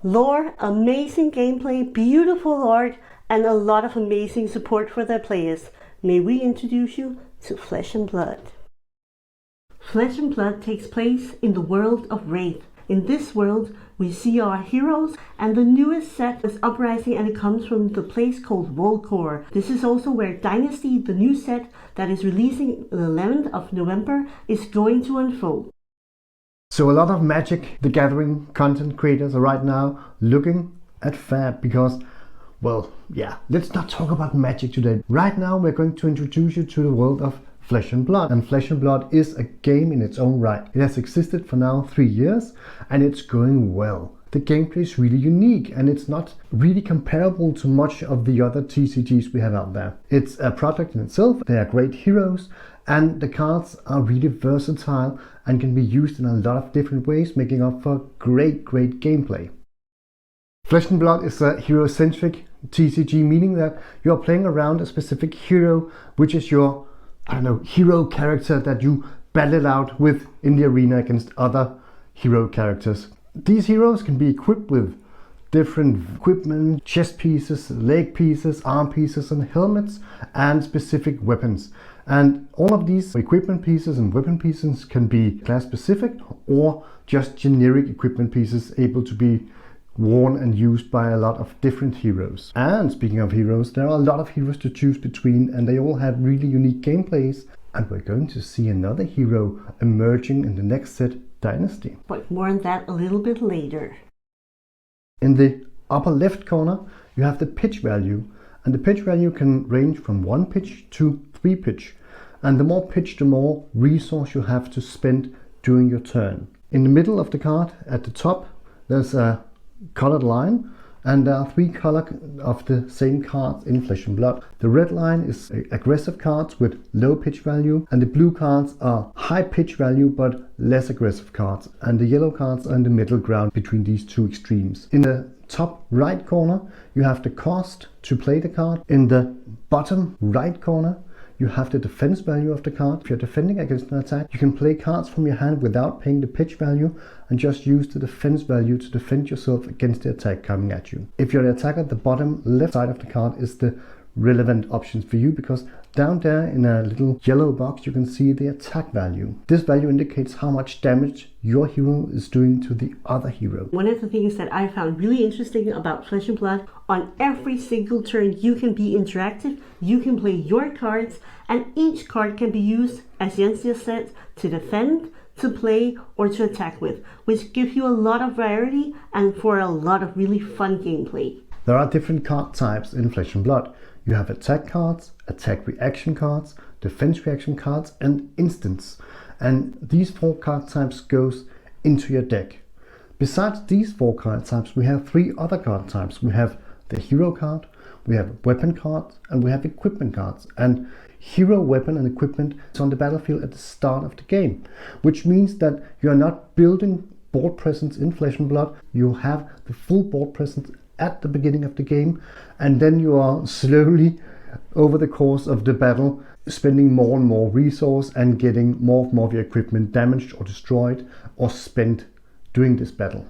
Lore, amazing gameplay, beautiful art, and a lot of amazing support for their players. May we introduce you to Flesh and Blood. Flesh and Blood takes place in the world of Wraith. In this world, we see our heroes, and the newest set is Uprising, and it comes from the place called Volcor. This is also where Dynasty, the new set that is releasing the 11th of November, is going to unfold. So a lot of Magic the Gathering content creators are right now looking at Fab because, well, yeah, let's not talk about Magic today. Right now we're going to introduce you to the world of Flesh and Blood. And Flesh and Blood is a game in its own right. It has existed for now 3 years and it's going well. The gameplay is really unique and it's not really comparable to much of the other TCGs we have out there. It's a product in itself, they are great heroes, and the cards are really versatile and can be used in a lot of different ways, making up for great gameplay. Flesh and Blood is a hero-centric TCG, meaning that you are playing around a specific hero, which is your, hero character that you battle out with in the arena against other hero characters. These heroes can be equipped with different equipment, chest pieces, leg pieces, arm pieces, and helmets, and specific weapons. And all of these equipment pieces and weapon pieces can be class specific or just generic equipment pieces able to be worn and used by a lot of different heroes. And speaking of heroes, there are a lot of heroes to choose between, and they all have really unique gameplays. And we're going to see another hero emerging in the next set, Dynasty. But more on that a little bit later. In the upper left corner, you have the pitch value, and the pitch value can range from 1 pitch to 3 pitch. And the more pitch, the more resource you have to spend during your turn. In the middle of the card, at the top, there's a colored line, and there are 3 colors of the same cards in Flesh and Blood. The red line is aggressive cards with low pitch value, and the blue cards are high pitch value but less aggressive cards, and the yellow cards are in the middle ground between these two extremes. In the top right corner, you have the cost to play the card. In the bottom right corner, you have the defense value of the card. If you're defending against an attack, you can play cards from your hand without paying the pitch value and just use the defense value to defend yourself against the attack coming at you. If you're the attacker, the bottom left side of the card is the relevant options for you, because down there in a little yellow box you can see the attack value. This value indicates how much damage your hero is doing to the other hero. One of the things that I found really interesting about Flesh and Blood, on every single turn you can be interactive, you can play your cards, and each card can be used, as Jens just said, to defend, to play, or to attack with, which gives you a lot of variety and for a lot of really fun gameplay. There are different card types in Flesh and Blood. You have attack cards, attack reaction cards, defense reaction cards, and instants. And these 4 card types goes into your deck. Besides these 4 card types, we have 3 other card types. We have the hero card, we have weapon cards, and we have equipment cards. And hero, weapon, and equipment is on the battlefield at the start of the game, which means that you are not building board presence in Flesh and Blood. You have the full board presence at the beginning of the game, and then you are slowly over the course of the battle spending more and more resource and getting more and more of your equipment damaged or destroyed or spent during this battle.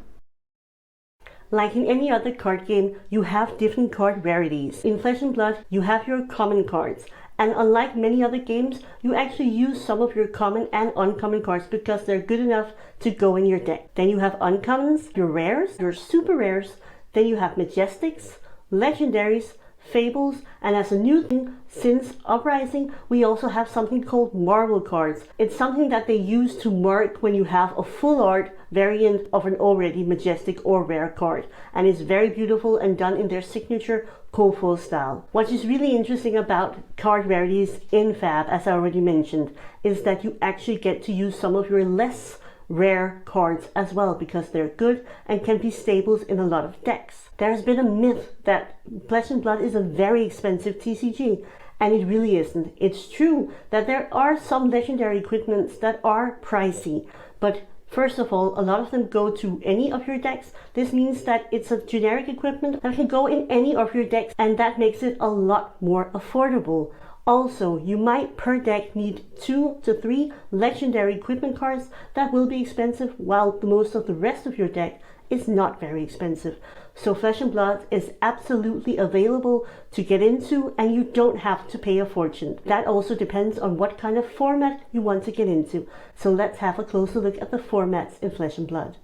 Like in any other card game, you have different card rarities. In Flesh and Blood, you have your common cards. And unlike many other games, you actually use some of your common and uncommon cards because they're good enough to go in your deck. Then you have uncommons, your rares, your super rares. Then you have majestics, legendaries, fables, and as a new thing since Uprising, we also have something called marble cards. It's something that they use to mark when you have a full art variant of an already majestic or rare card, and it's very beautiful and done in their signature Kofo style. What is really interesting about card rarities in Fab, as I already mentioned, is that you actually get to use some of your less rare cards as well, because they're good and can be staples in a lot of decks. There's been a myth that Flesh and Blood is a very expensive TCG, and it really isn't. It's true that there are some legendary equipments that are pricey, but first of all, a lot of them go to any of your decks. This means that it's a generic equipment that can go in any of your decks, and that makes it a lot more affordable. Also, you might per deck need 2 to 3 legendary equipment cards that will be expensive, while most of the rest of your deck is not very expensive. So Flesh and Blood is absolutely available to get into, and you don't have to pay a fortune. That also depends on what kind of format you want to get into. So let's have a closer look at the formats in Flesh and Blood.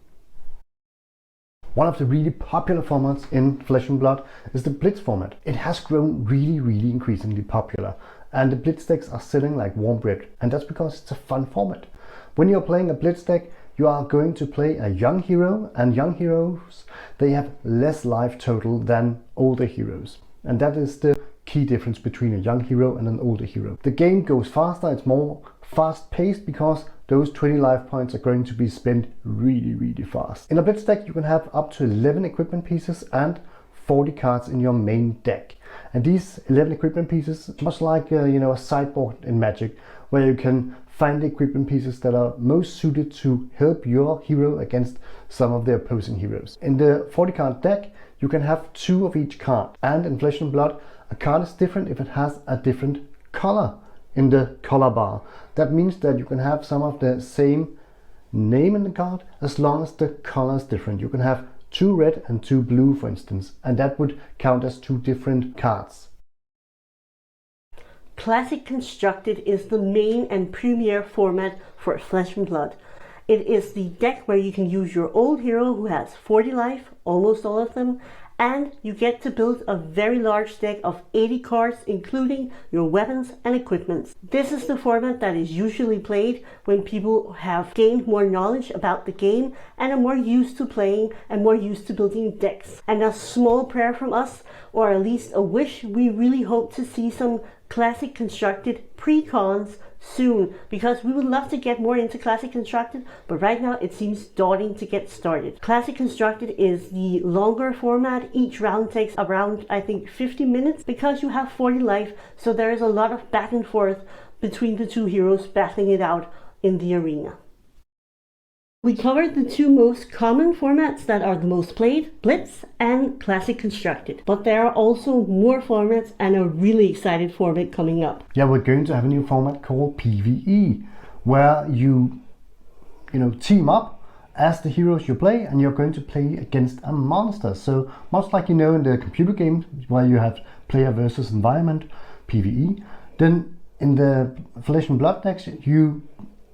One of the really popular formats in Flesh and Blood is the Blitz format. It has grown really increasingly popular, and the Blitz decks are selling like warm bread, and that's because it's a fun format. When you're playing a Blitz deck, you are going to play a young hero, and young heroes, they have less life total than older heroes. And that is the key difference between a young hero and an older hero. The game goes faster, it's more fast paced because those 20 life points are going to be spent really fast. In a Blitz deck, you can have up to 11 equipment pieces and 40 cards in your main deck. And these 11 equipment pieces, much like a sideboard in Magic, where you can find the equipment pieces that are most suited to help your hero against some of the opposing heroes. In the 40 card deck, you can have 2 of each card. And in Flesh and Blood, a card is different if it has a different color in the color bar. That means that you can have some of the same name in the card as long as the color is different. You can have 2 red and 2 blue, for instance, and that would count as 2 different cards. Classic Constructed is the main and premier format for Flesh and Blood. It is the deck where you can use your old hero who has 40 life, almost all of them, and you get to build a very large deck of 80 cards, including your weapons and equipments. This is the format that is usually played when people have gained more knowledge about the game and are more used to playing and more used to building decks. And a small prayer from us, or at least a wish, we really hope to see some Classic Constructed pre-cons soon, because we would love to get more into Classic Constructed, but right now it seems daunting to get started. Classic Constructed is the longer format. Each round takes around, I think, 50 minutes because you have 40 life, so there is a lot of back and forth between the two heroes battling it out in the arena. We covered the 2 most common formats that are the most played, Blitz and Classic Constructed. But there are also more formats and a really excited format coming up. Yeah, we're going to have a new format called PvE, where you team up as the heroes you play, and you're going to play against a monster. So much like in the computer games where you have player versus environment, PvE, then in the Flesh and Blood decks you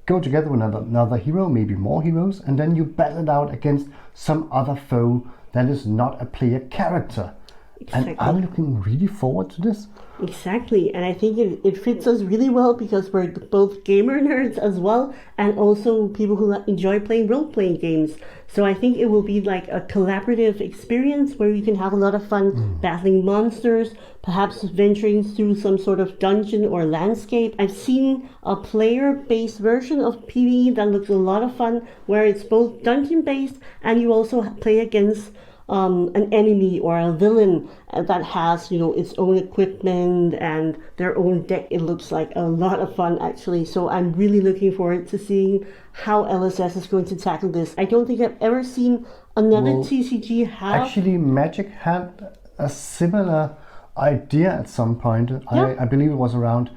go together with another hero, maybe more heroes, and then you battle it out against some other foe that is not a player character. Exactly. And I'm looking really forward to this. Exactly, and I think it fits us really well because we're both gamer nerds as well, and also people who enjoy playing role-playing games. So I think it will be like a collaborative experience where you can have a lot of fun battling monsters, perhaps venturing through some sort of dungeon or landscape. I've seen a player-based version of PvE that looks a lot of fun, where it's both dungeon-based and you also play against an enemy or a villain that has its own equipment and their own deck. It looks like a lot of fun, actually, so I'm really looking forward to seeing how LSS is going to tackle this. I don't think I've ever seen another TCG have... Actually, Magic had a similar idea at some point. Yeah. I believe it was around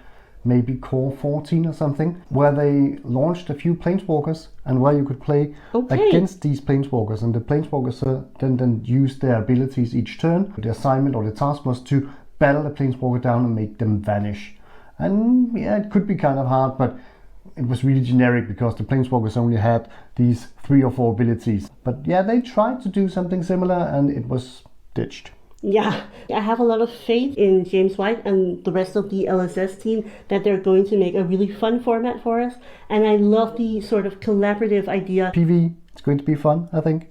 maybe Core 14 or something, where they launched a few Planeswalkers and where you could play against these Planeswalkers, and the Planeswalkers then used their abilities each turn. The assignment or the task was to battle the Planeswalker down and make them vanish. And yeah, it could be kind of hard, but it was really generic because the Planeswalkers only had these 3 or 4 abilities. But yeah, they tried to do something similar and it was ditched. Yeah, I have a lot of faith in James White and the rest of the LSS team that they're going to make a really fun format for us. And I love the sort of collaborative idea. PvE, it's going to be fun, I think.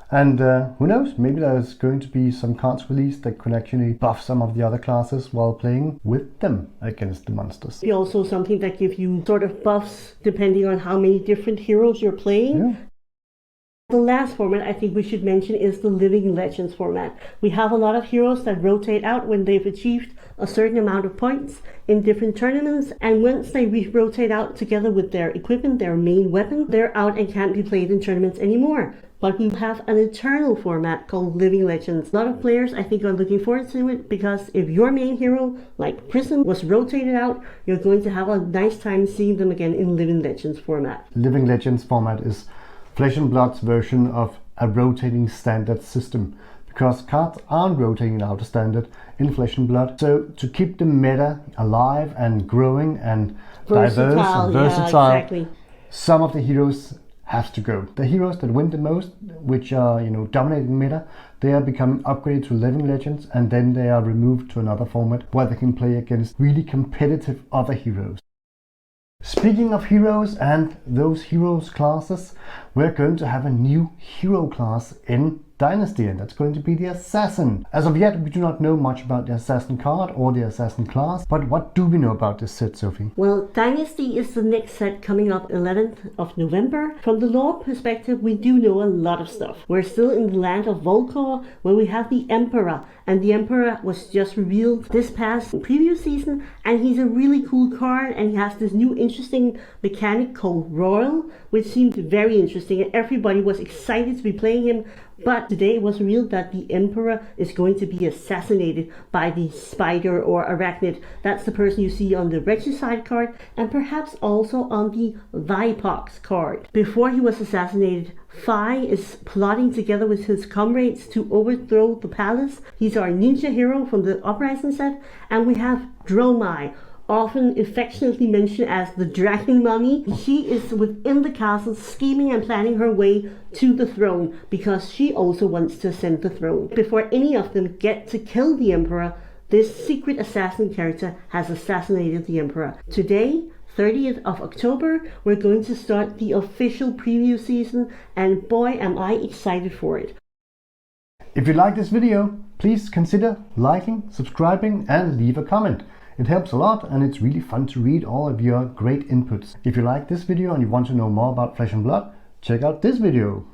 And who knows, maybe there's going to be some cards released that could actually buff some of the other classes while playing with them against the monsters. Be also something that gives you sort of buffs depending on how many different heroes you're playing. Yeah. The last format I think we should mention is the Living Legends format. We have a lot of heroes that rotate out when they've achieved a certain amount of points in different tournaments, and once they rotate out together with their equipment, their main weapon, they're out and can't be played in tournaments anymore. But we have an eternal format called Living Legends. A lot of players, I think, are looking forward to it because if your main hero, like Prism, was rotated out, you're going to have a nice time seeing them again in Living Legends format. Living Legends format is Flesh and Blood's version of a rotating standard system, because cards aren't rotating out of standard in Flesh and Blood. So to keep the meta alive and growing and diverse and versatile, yeah, exactly. some of the heroes have to go. The heroes that win the most, which are dominating meta, they are becoming upgraded to living legends, and then they are removed to another format where they can play against really competitive other heroes. Speaking of heroes and those heroes classes, we're going to have a new hero class in Dynasty, and that's going to be the Assassin. As of yet, we do not know much about the Assassin card or the Assassin class, but what do we know about this set, Sophie? Well, Dynasty is the next set coming up 11th of November. From the lore perspective, we do know a lot of stuff. We're still in the land of Volkor, where we have the Emperor, and the Emperor was just revealed this past preview season, and he's a really cool card, and he has this new interesting mechanic called Royal, which seemed very interesting, and everybody was excited to be playing him. But today it was revealed that the Emperor is going to be assassinated by the spider or arachnid. That's the person you see on the Regicide card, and perhaps also on the Vipox card. Before he was assassinated, Phi is plotting together with his comrades to overthrow the palace. He's our ninja hero from the Uprising set. And we have Dromai, often affectionately mentioned as the Dragon Mummy. She is within the castle scheming and planning her way to the throne, because she also wants to ascend the throne. Before any of them get to kill the Emperor, this secret assassin character has assassinated the Emperor. Today, 30th of October, we're going to start the official preview season, and boy am I excited for it. If you like this video, please consider liking, subscribing and leave a comment. It helps a lot, and it's really fun to read all of your great inputs. If you like this video and you want to know more about Flesh and Blood, check out this video.